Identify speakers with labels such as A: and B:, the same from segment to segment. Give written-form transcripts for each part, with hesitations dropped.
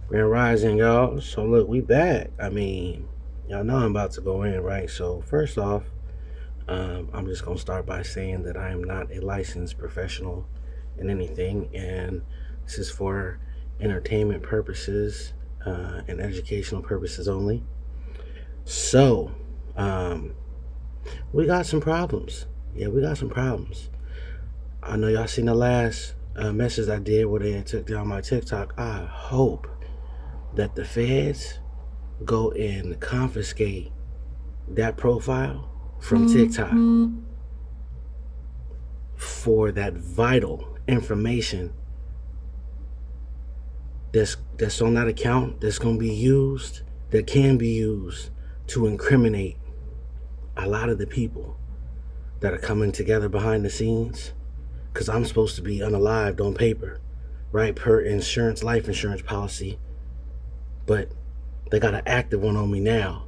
A: Grand Rising, y'all. So look, we back. I mean, y'all know I'm about to go in, right? So first off, I'm just gonna start by saying that I am not a licensed professional in anything, and this is for entertainment purposes and educational purposes only. So, um, we got some problems. Yeah, we got some problems. I know y'all seen the last message I did where they took down my TikTok. I hope that the feds go and confiscate that profile from TikTok for that vital information that's on that account that's going to be used, that can be used to incriminate a lot of the people that are coming together behind the scenes. Because I'm supposed to be unalived on paper, right, per insurance, life insurance policy, but they got an active one on me now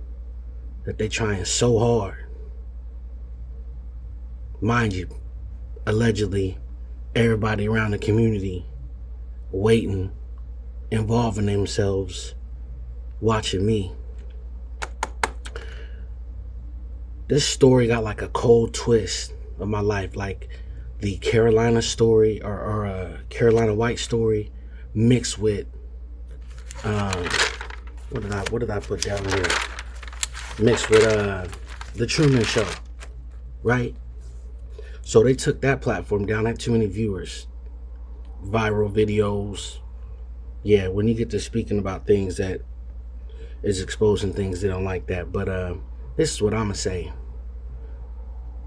A: that they trying so hard. Mind you, allegedly everybody around the community waiting, involving themselves, watching me. This story got like a cold twist of my life, like the Carolina story or a Carolina White story mixed with um, what did I put down here? Mixed with the Truman Show, right? So they took that platform down, had too many viewers, viral videos. Yeah, when you get to speaking about things that is exposing things, they don't like that. But this is what I'm gonna say.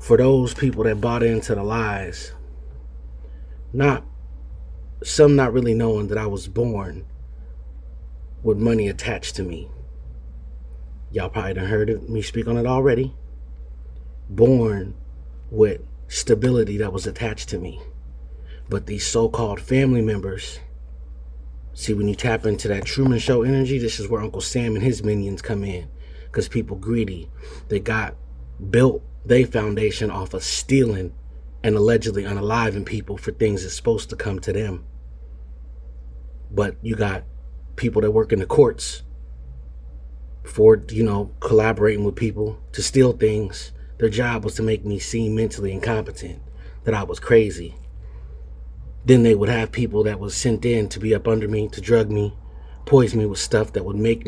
A: For those people that bought into the lies, not some not really knowing that I was born with money attached to me. Y'all probably done heard me speak on it already. Born with stability that was attached to me. But these so-called family members, see, when you tap into that Truman Show energy, this is where Uncle Sam and his minions come in. Because people greedy. They got built their foundation off of stealing and allegedly unaliving people for things that's supposed to come to them. But you got people that work in the courts for, collaborating with people to steal things. Their job was to make me seem mentally incompetent, that I was crazy. Then they would have people that was sent in to be up under me, to drug me, poison me with stuff that would make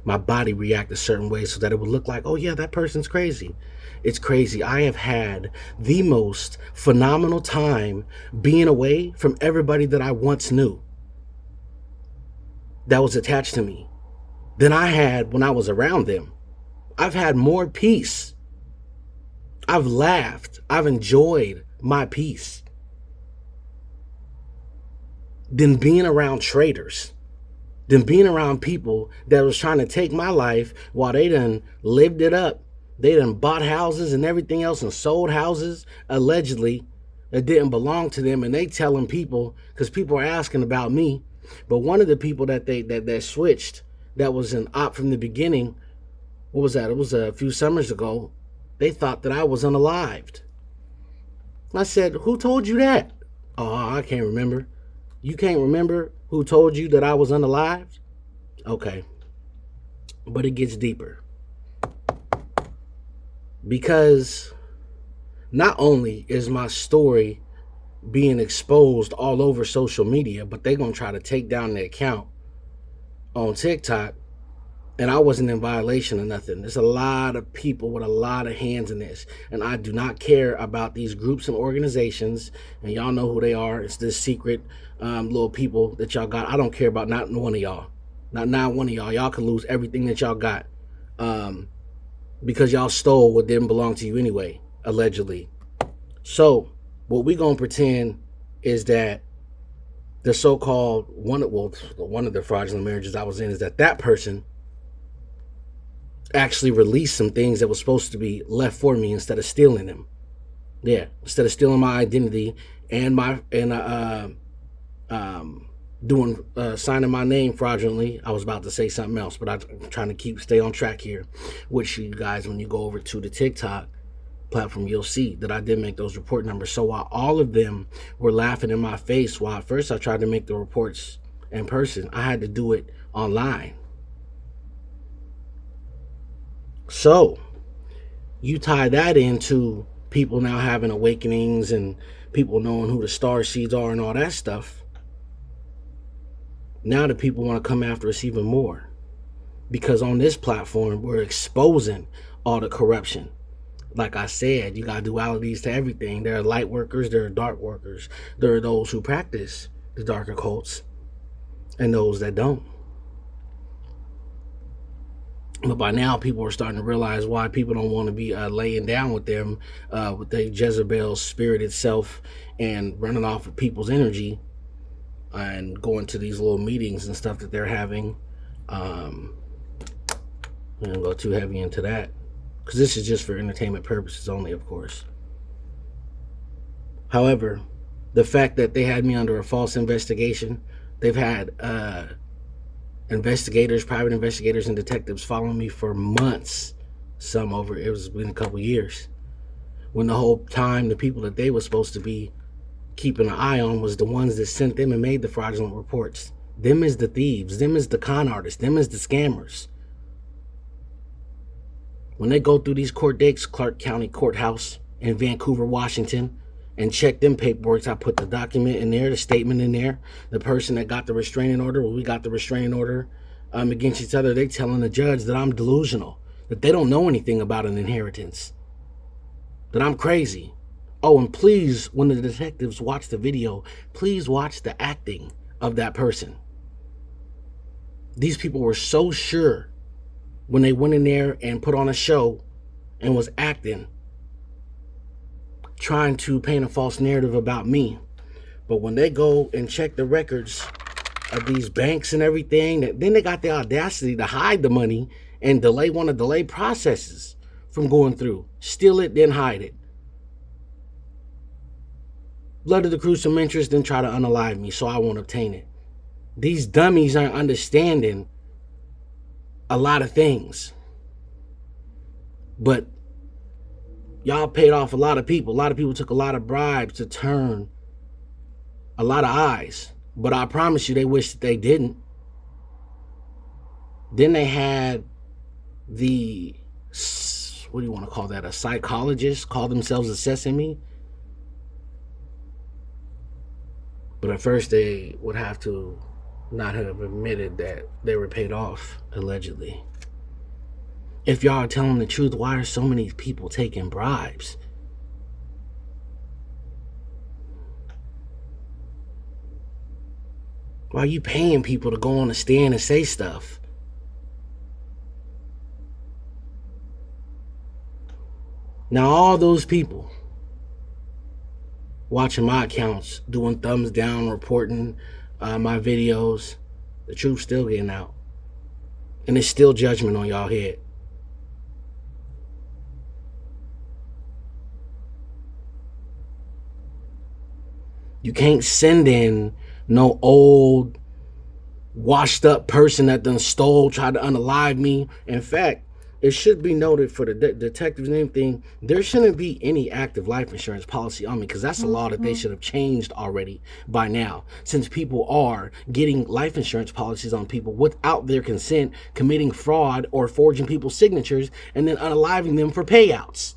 A: my body react a certain way so that it would look like, oh yeah, that person's crazy. It's crazy. I have had the most phenomenal time being away from everybody that I once knew that was attached to me than I had when I was around them. I've had more peace. I've laughed. I've enjoyed my peace than being around traitors, than being around people that was trying to take my life while they done lived it up. They done bought houses and everything else and sold houses, allegedly, that didn't belong to them. And they telling people, because people are asking about me, but one of the people that switched, that was an op from the beginning, what was that? It was a few summers ago. They thought that I was unalived. I said, who told you that? Oh, I can't remember. You can't remember who told you that I was unalived? Okay. But it gets deeper. Because not only is my story being exposed all over social media, but they're going to try to take down the account on TikTok, and I wasn't in violation of nothing. There's a lot of people with a lot of hands in this, and I do not care about these groups and organizations, and y'all know who they are. It's this secret little people that y'all got. I don't care about not one of y'all. Not one of y'all. Y'all can lose everything that y'all got because y'all stole what didn't belong to you anyway, allegedly. So what we gonna pretend is that the so-called one of the fraudulent marriages I was in is that person actually released some things that was supposed to be left for me instead of stealing them. Yeah, instead of stealing my identity and doing signing my name fraudulently. I was about to say something else, but I'm trying to stay on track here. Which you guys, when you go over to the TikTok platform, you'll see that I did make those report numbers. So while all of them were laughing in my face, while at first I tried to make the reports in person. I had to do it online. So you tie that into people now having awakenings and people knowing who the star seeds are and all that stuff. Now the people want to come after us even more, because on this platform we're exposing all the corruption. Like I said, you got dualities to everything. There are light workers, there are dark workers. There are those who practice the darker cults and those that don't. But by now, people are starting to realize why people don't want to be laying down with them, with the Jezebel spirit itself, and running off of people's energy and going to these little meetings and stuff that they're having. I'm going to go too heavy into that, because this is just for entertainment purposes only, of course. However, the fact that they had me under a false investigation, they've had investigators, private investigators, and detectives following me for months. It was been a couple years. When the whole time the people that they were supposed to be keeping an eye on was the ones that sent them and made the fraudulent reports. Them is the thieves. Them is the con artists. Them is the scammers. When they go through these court dates, Clark County Courthouse in Vancouver, Washington, and check them paperwork, I put the document in there, the statement in there. The person that got the restraining order, we got the restraining order against each other. They telling the judge that I'm delusional, that they don't know anything about an inheritance, that I'm crazy. Oh, and please, when the detectives watch the video, please watch the acting of that person. These people were so sure when they went in there and put on a show and was acting, trying to paint a false narrative about me. But when they go and check the records of these banks and everything, then they got the audacity to hide the money and want to delay processes from going through. Steal it, then hide it. Blood of the crew some interest, then try to unalive me so I won't obtain it. These dummies aren't understanding a lot of things. But y'all paid off a lot of people. A lot of people took a lot of bribes to turn a lot of eyes. But I promise you, they wish that they didn't. Then they had the, what do you want to call that? A psychologist call themselves assessing me. But at first they would have to not have admitted that they were paid off, allegedly. If y'all are telling the truth, why are so many people taking bribes? Why are you paying people to go on the stand and say stuff? Now all those people watching my accounts, doing thumbs down, reporting my videos, the truth's still getting out. And it's still judgment on y'all head. You can't send in no old, washed up person that done tried to unalive me. In fact, it should be noted for the detectives and everything, there shouldn't be any active life insurance policy on me, because that's a law that they should have changed already by now, since people are getting life insurance policies on people without their consent, committing fraud or forging people's signatures and then unaliving them for payouts.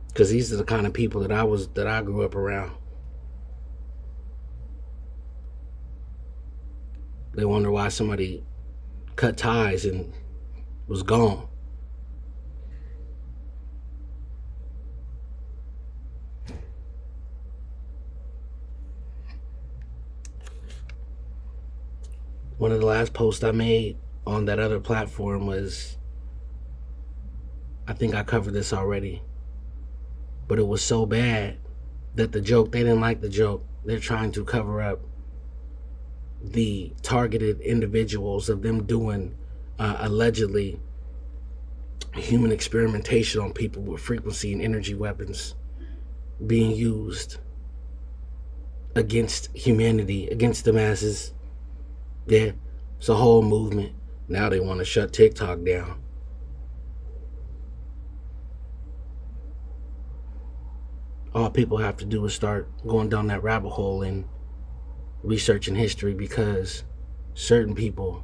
A: Because these are the kind of people that I grew up around. They wonder why somebody cut ties and was gone. One of the last posts I made on that other platform was, I think I covered this already, but it was so bad that they didn't like the joke. They're trying to cover up the targeted individuals of them doing allegedly human experimentation on people with frequency and energy weapons being used against humanity, against the masses. Yeah, it's a whole movement. Now they want to shut TikTok down. all people have to do is start going down that rabbit hole and researching history, because certain people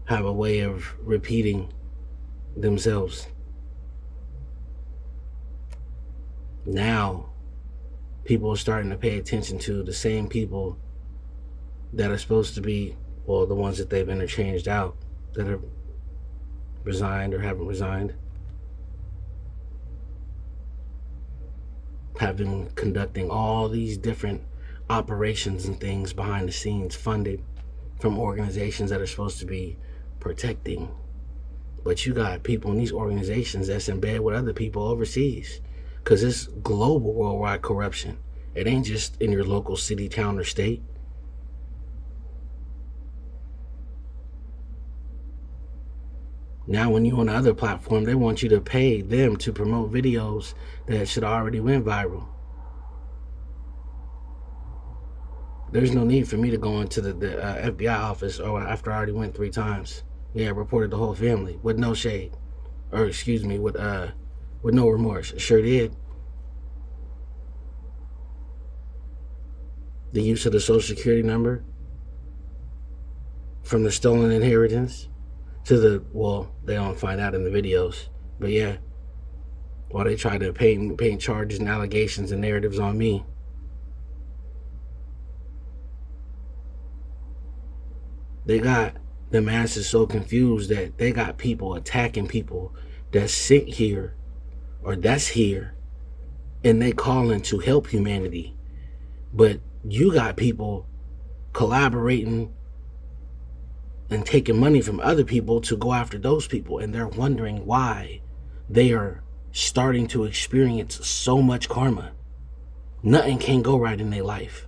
A: have a way of repeating themselves. Now, people are starting to pay attention to the same people that are supposed to be, well, the ones that they've interchanged out, that have resigned or haven't resigned, have been conducting all these different operations and things behind the scenes, funded from organizations that are supposed to be protecting. But you got people in these organizations that's in bed with other people overseas, because it's global, worldwide corruption. It ain't just in your local city, town, or state. Now when you're on the other platform, they want you to pay them to promote videos that should already went viral. There's no need for me to go into the FBI office, or after I already went 3 times. Yeah, reported the whole family with no shade, or excuse me, with no remorse. Sure did. The use of the social security number, from the stolen inheritance to the, well, they don't find out in the videos, but yeah, while they try to paint charges and allegations and narratives on me, they got the masses so confused that they got people attacking people that's sick here or that's here, and they calling to help humanity. But you got people collaborating and taking money from other people to go after those people, and they're wondering why they are starting to experience so much karma. Nothing can go right in their life.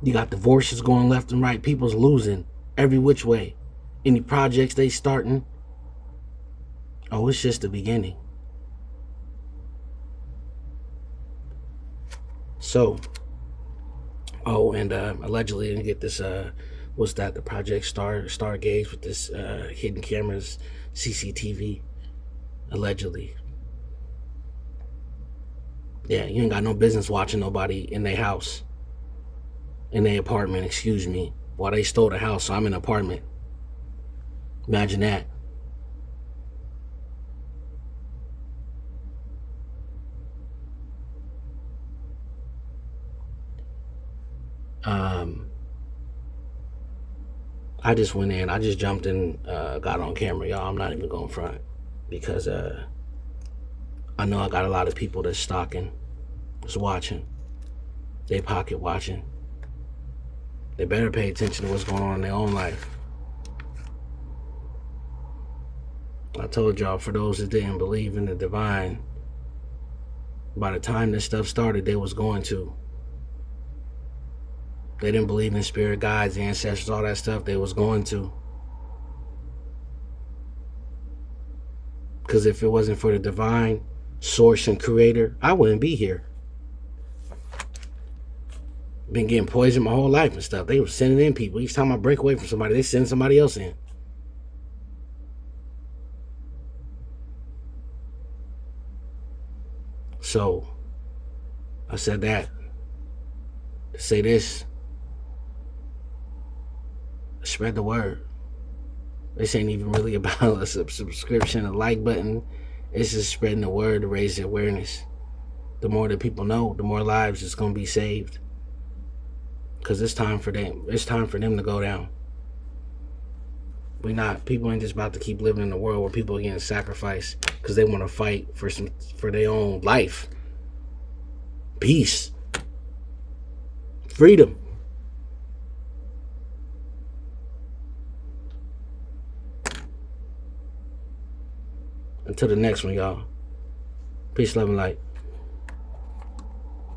A: You got divorces going left and right. People's losing every which way. Any projects they starting, oh, it's just the beginning. So, oh, and allegedly didn't get this, what's that, the Project Stargaze with this hidden cameras, CCTV, allegedly. Yeah, you ain't got no business watching nobody in their house, in their apartment, excuse me, while they stole the house, so I'm in an apartment. Imagine that. I just went in, I just jumped in, got on camera, y'all. I'm not even going front, because I know I got a lot of people that's stalking, that's watching, they pocket watching. They better pay attention to what's going on in their own life. I told y'all, for those that didn't believe in the divine, by the time this stuff started, they was going to. They didn't believe in spirit guides, ancestors, all that stuff. They was going to. Because if it wasn't for the divine source and creator, I wouldn't be here. Been getting poisoned my whole life and stuff. They were sending in people. Each time I break away from somebody, they send somebody else in. So, I said that to say this. Spread the word. This ain't even really about a subscription, a like button. It's just spreading the word to raise the awareness. The more that people know, the more lives it's going to be saved. Because it's time for them. It's time for them to go down. People ain't just about to keep living in a world where people are getting sacrificed because they want to fight for their own life. Peace. Freedom. Until the next one, y'all. Peace, love, and light.